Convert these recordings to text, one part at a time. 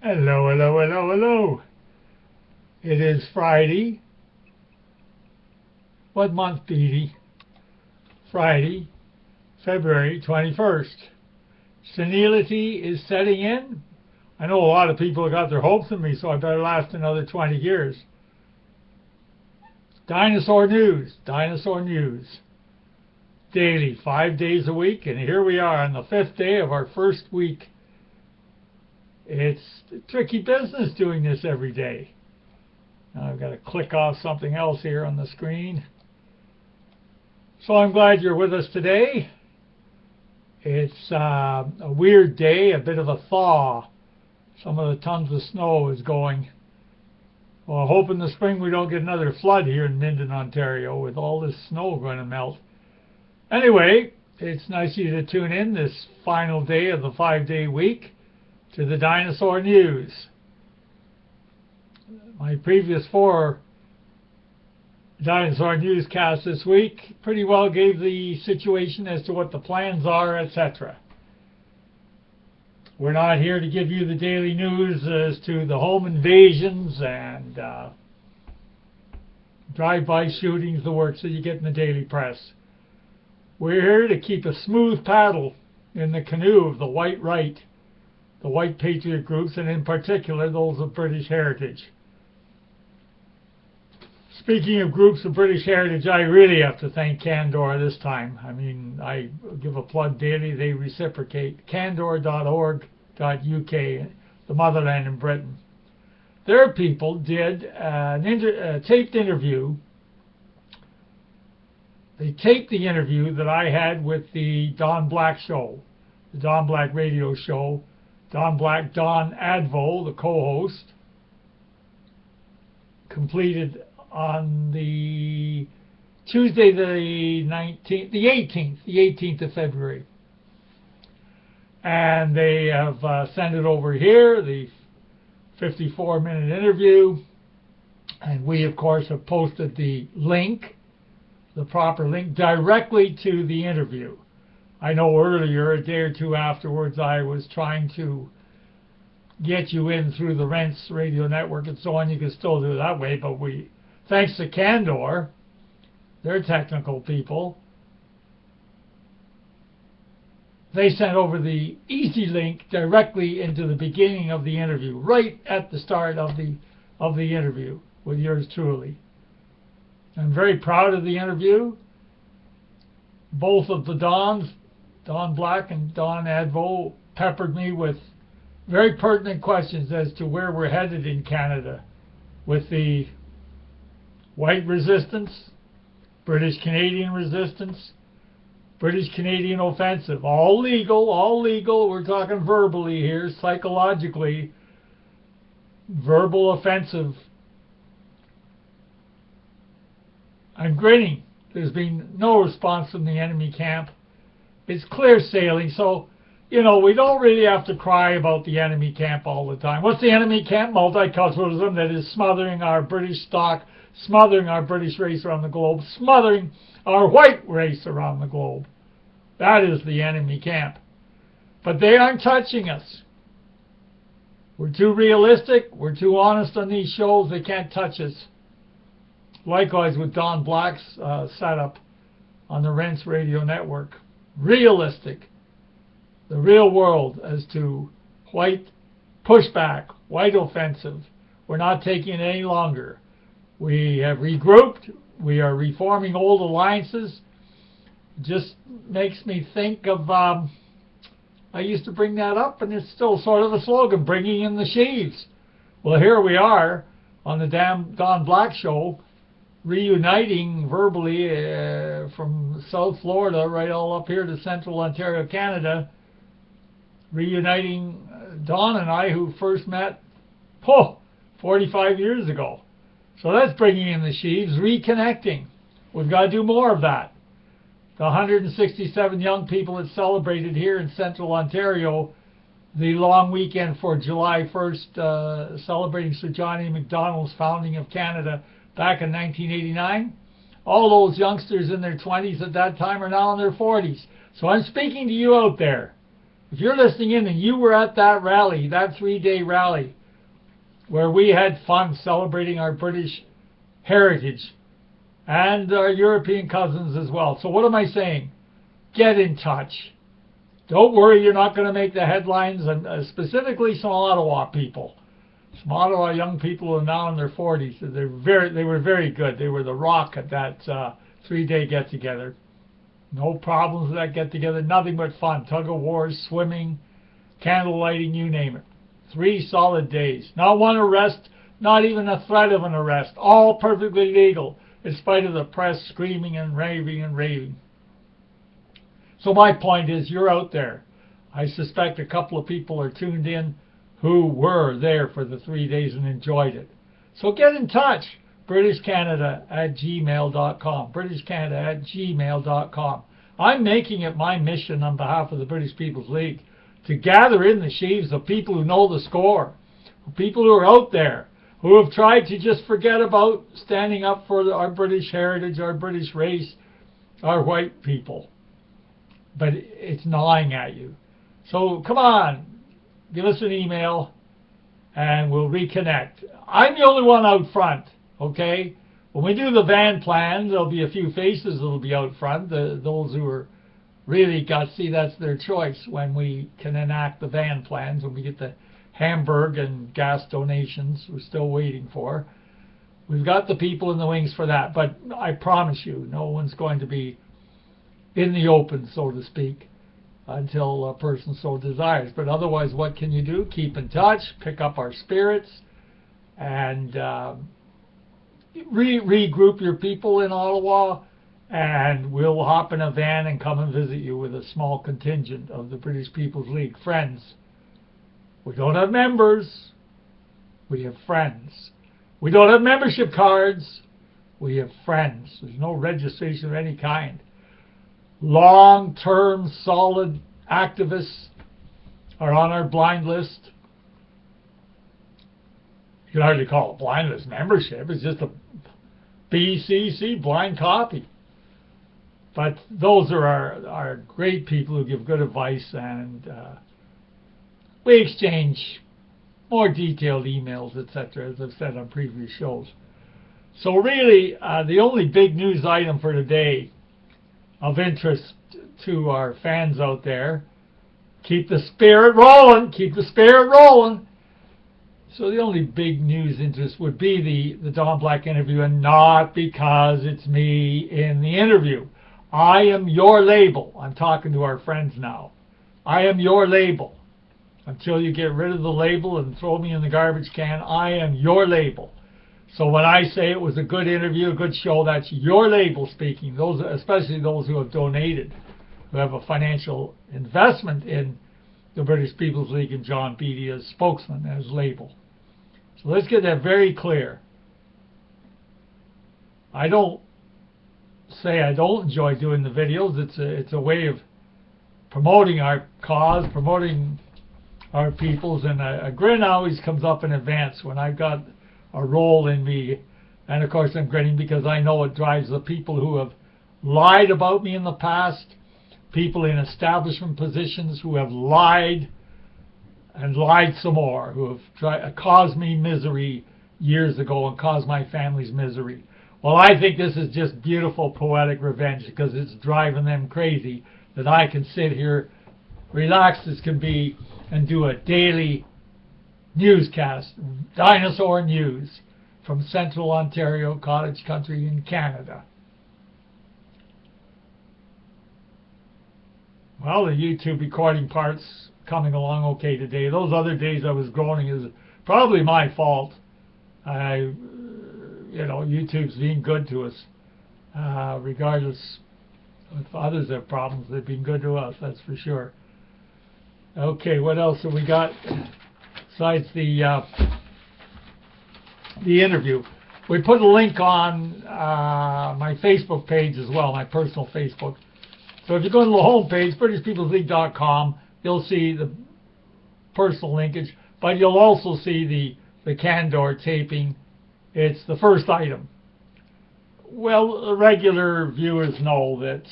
Hello, hello, hello, hello. It is Friday. What month, Beattie? Friday, February 21st. Senility is setting in. I know a lot of people have got their hopes in me, so I better last another 20 years. Dinosaur news, dinosaur news. Daily, 5 days a week, and here we are on the 5th day of our first week. It's tricky business doing this every day. Now I've got to click off something else here on the screen. So I'm glad you're with us today. It's a weird day, a bit of a thaw. Some of the tons of snow is going. Well, I hope in the spring we don't get another flood here in Minden, Ontario, with all this snow going to melt. Anyway, it's nice of you to tune in this final day of the 5-day week to the Dinosaur News. My previous 4 Dinosaur Newscasts this week pretty well gave the situation as to what the plans are, etc. We're not here to give you the daily news as to the home invasions and drive-by shootings, the works that you get in the daily press. We're here to keep a smooth paddle in the canoe of the white right, the white patriot groups, and in particular those of British heritage. Speaking of groups of British heritage, I really have to thank Candor this time. I mean, I give a plug daily. They reciprocate. Candor.org.uk, the motherland in Britain. Their people did a taped interview. They taped the interview that I had with the Don Black show, the Don Black radio show. Don Advo, the co-host, completed on the Tuesday the 18th of February. And they have sent it over here, the 54-minute interview. And we, of course, have posted the link, the proper link, directly to the interview. I know earlier, a day or two afterwards, I was trying to get you in through the Rents radio network and so on. You can still do it that way, but thanks to Candor, they're technical people, they sent over the easy link directly into the beginning of the interview, right at the start of the interview with yours truly. I'm very proud of the interview. Both of the Dons, Don Black and Don Advo, peppered me with very pertinent questions as to where we're headed in Canada with the white resistance, British Canadian resistance, British Canadian offensive. All legal, all legal. We're talking verbally here, psychologically. Verbal offensive. I'm grinning. There's been no response from the enemy camp. It's clear sailing, so, you know, we don't really have to cry about the enemy camp all the time. What's the enemy camp? Multiculturalism that is smothering our British stock, smothering our British race around the globe, smothering our white race around the globe. That is the enemy camp. But they aren't touching us. We're too realistic. We're too honest on these shows. They can't touch us. Likewise with Don Black's setup on the Rents radio network. Realistic. The real world as to white pushback, white offensive. We're not taking it any longer. We have regrouped. We are reforming old alliances. Just makes me think of, I used to bring that up, and it's still sort of a slogan, bringing in the sheaves. Well, here we are on the Don Black show, reuniting verbally from South Florida right all up here to Central Ontario, Canada, reuniting Don and I, who first met 45 years ago. So that's bringing in the sheaves, reconnecting. We've got to do more of that. The 167 young people that celebrated here in Central Ontario the long weekend for July 1st, celebrating Sir John A. Macdonald's founding of Canada back in 1989. All those youngsters in their 20s at that time are now in their 40s. So I'm speaking to you out there. If you're listening in and you were at that rally, that 3-day rally, where we had fun celebrating our British heritage and our European cousins as well. So what am I saying? Get in touch. Don't worry, you're not going to make the headlines, and specifically some Ottawa people. Some Ottawa young people who are now in their 40s. They were very good. They were the rock at that 3-day get-together. No problems with that get-together. Nothing but fun. Tug-of-wars, swimming, candle lighting, you name it. 3 solid days. Not one arrest, not even a threat of an arrest. All perfectly legal, in spite of the press screaming and raving and raving. So my point is, you're out there. I suspect a couple of people are tuned in who were there for the 3 days and enjoyed it. So get in touch. BritishCanada@gmail.com. BritishCanada@gmail.com. I'm making it my mission on behalf of the British People's League to gather in the sheaves of people who know the score, people who are out there, who have tried to just forget about standing up for our British heritage, our British race, our white people. But it's gnawing at you. So come on, give us an email and we'll reconnect. I'm the only one out front, okay? When we do the van plan, there'll be a few faces that'll be out front. Those who are really gutsy, that's their choice when we can enact the van plans, when we get the Hamburg and gas donations we're still waiting for. We've got the people in the wings for that, but I promise you, no one's going to be in the open, so to speak, until a person so desires. But otherwise, what can you do? Keep in touch, pick up our spirits, and regroup your people in Ottawa, and we'll hop in a van and come and visit you with a small contingent of the British People's League. Friends. We don't have members. We have friends. We don't have membership cards. We have friends. There's no registration of any kind. Long-term, solid activists are on our blind list. You can hardly call it blind list membership. It's just a BCC, blind copy. But those are our great people who give good advice, and we exchange more detailed emails, etc., as I've said on previous shows. So really, the only big news item for today of interest to our fans out there, keep the spirit rolling, keep the spirit rolling. So the only big news interest would be the Don Black interview, and not because it's me in the interview. I am your label. I'm talking to our friends now. I am your label. Until you get rid of the label and throw me in the garbage can, I am your label. So when I say it was a good interview, a good show, that's your label speaking. Those, especially those who have donated, who have a financial investment in the British People's League and John Beattie as spokesman, as label. So let's get that very clear. I don't say I don't enjoy doing the videos. It's a way of promoting our cause, promoting our peoples, and a grin always comes up in advance when I've got a role in me. And of course I'm grinning because I know it drives the people who have lied about me in the past, people in establishment positions who have lied and lied some more, who have caused me misery years ago and caused my family's misery. Well, I think this is just beautiful poetic revenge, because it's driving them crazy that I can sit here relaxed as can be and do a daily newscast, Dinosaur News, from Central Ontario, Cottage Country in Canada. Well, the YouTube recording part's coming along okay today. Those other days I was groaning is probably my fault. YouTube's being good to us. Regardless if others have problems, they've been good to us, that's for sure. Okay, what else have we got besides the interview? We put a link on my Facebook page as well, my personal Facebook. So if you go to the home page, BritishPeoplesLeague.com, you'll see the personal linkage, but you'll also see the Candor taping. It's the first item. Well, regular viewers know that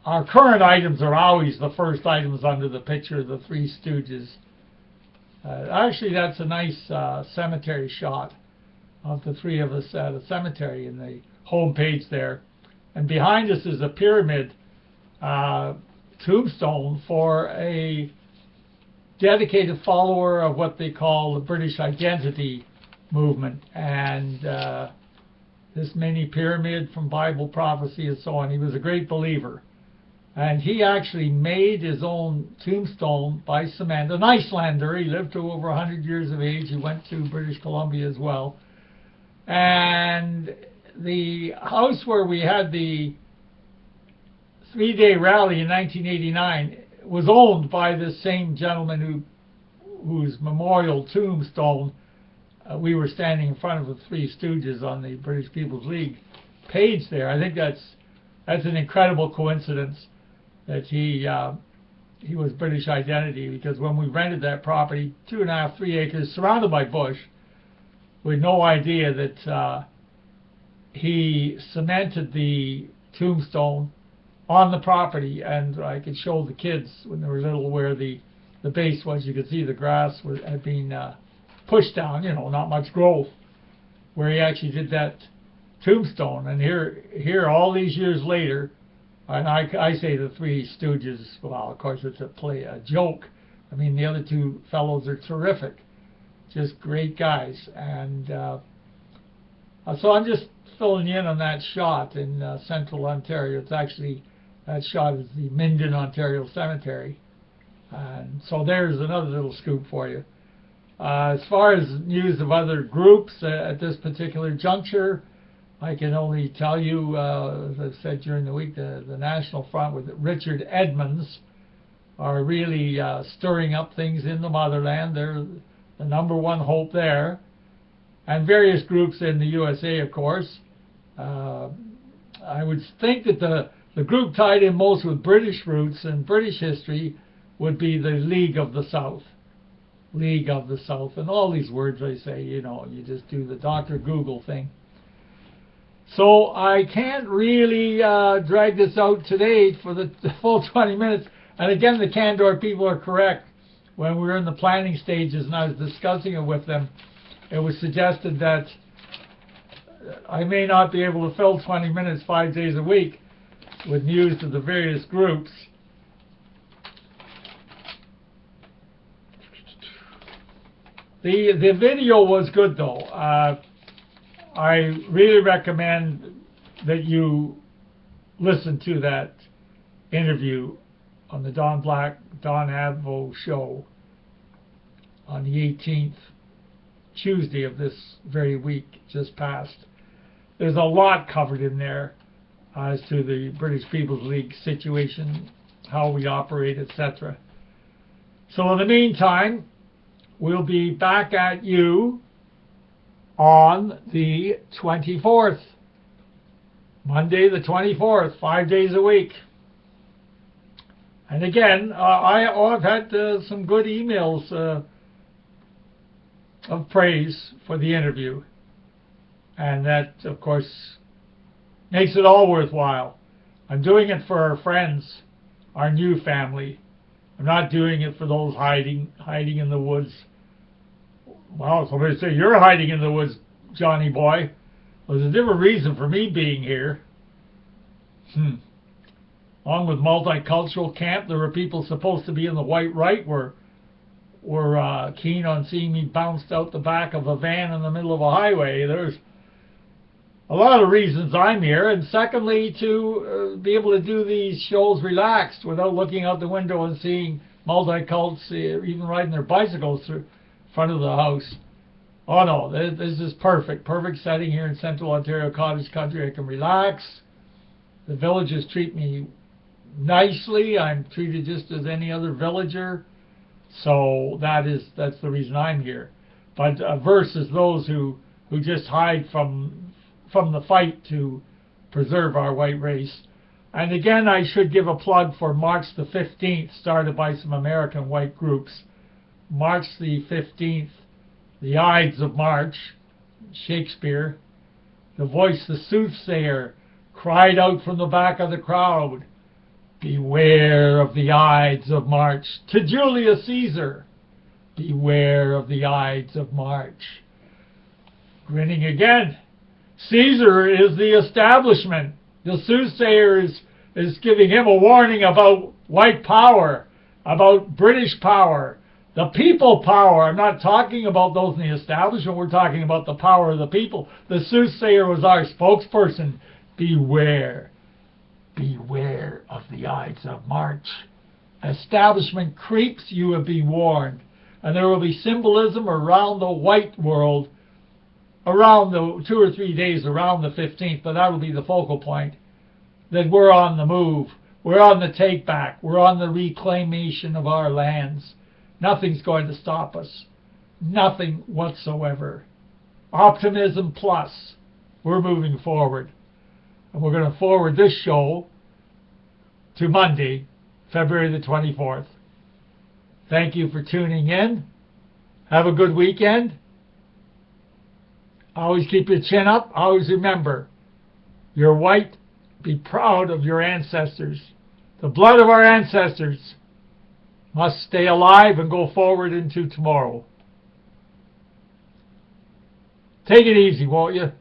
our current items are always the first items under the picture of the Three Stooges Actually, that's a nice cemetery shot of the three of us at a cemetery in the home page there. And behind us is a pyramid tombstone for a dedicated follower of what they call the British identity movement. And this mini pyramid from Bible prophecy and so on. He was a great believer. And he actually made his own tombstone by cement. An Icelander. He lived to over 100 years of age. He went to British Columbia as well. And the house where we had the three-day rally in 1989 was owned by this same gentleman whose memorial tombstone we were standing in front of the Three Stooges on the British People's League page there. I think that's an incredible coincidence that he was British identity, because when we rented that property, 2.5, 3 acres, surrounded by bush, we had no idea that he cemented the tombstone on the property, and I could show the kids when they were little where the base was. You could see the grass had been pushed down, not much growth, where he actually did that tombstone. And here all these years later, and I say the Three Stooges, well, of course it's a joke. I mean, the other two fellows are terrific, just great guys. And so I'm just filling you in on that shot in central Ontario. It's actually, that shot is the Minden, Ontario Cemetery. And so there's another little scoop for you. As far as news of other groups at this particular juncture, I can only tell you, as I've said during the week, the National Front with Richard Edmonds are really stirring up things in the motherland. They're the number one hope there. And various groups in the USA, of course. I would think that the group tied in most with British roots and British history would be the League of the South. League of the South. And all these words I say, you just do the Dr. Google thing. So I can't really drag this out today for the full 20 minutes. And again, the Candor people are correct. When we were in the planning stages and I was discussing it with them, it was suggested that I may not be able to fill 20 minutes 5 days a week with news of the various groups. The video was good, though. I really recommend that you listen to that interview on the Don Advo show on the 18th, Tuesday of this very week just passed. There's a lot covered in there as to the British People's League situation, how we operate, etc. So in the meantime, we'll be back at you on the 24th. Monday the 24th, 5 days a week. And again, I've had some good emails of praise for the interview. And that, of course, makes it all worthwhile. I'm doing it for our friends, our new family. I'm not doing it for those hiding in the woods. Well, somebody say, you're hiding in the woods, Johnny boy. Well, there's a different reason for me being here. Along with multicultural camp, there were people supposed to be in the white right were keen on seeing me bounced out the back of a van in the middle of a highway. There's a lot of reasons I'm here, and secondly, to be able to do these shows relaxed without looking out the window and seeing multicults even riding their bicycles through front of the house. Oh no, this is perfect setting here in Central Ontario Cottage Country. I can relax. The villagers treat me nicely. I'm treated just as any other villager. So that's the reason I'm here. But versus those who just hide from the fight to preserve our white race. And again, I should give a plug for March the 15th, started by some American white groups. March the 15th, the Ides of March, Shakespeare. The voice, the soothsayer, cried out from the back of the crowd, "Beware of the Ides of March," to Julius Caesar. beware of the Ides of March. Grinning again. Caesar is the establishment. The soothsayer is giving him a warning about white power, about British power, the people power. I'm not talking about those in the establishment. We're talking about the power of the people. The soothsayer was our spokesperson. Beware. Beware of the Ides of March. Establishment creeps, you have been warned. And there will be symbolism around the white world around the 2 or 3 days around the 15th, but that will be the focal point, that we're on the move. We're on the take back. We're on the reclamation of our lands. Nothing's going to stop us. Nothing whatsoever. Optimism plus. We're moving forward. And we're going to forward this show to Monday, February the 24th. Thank you for tuning in. Have a good weekend. Always keep your chin up. Always remember, you're white. Be proud of your ancestors. The blood of our ancestors must stay alive and go forward into tomorrow. Take it easy, won't you?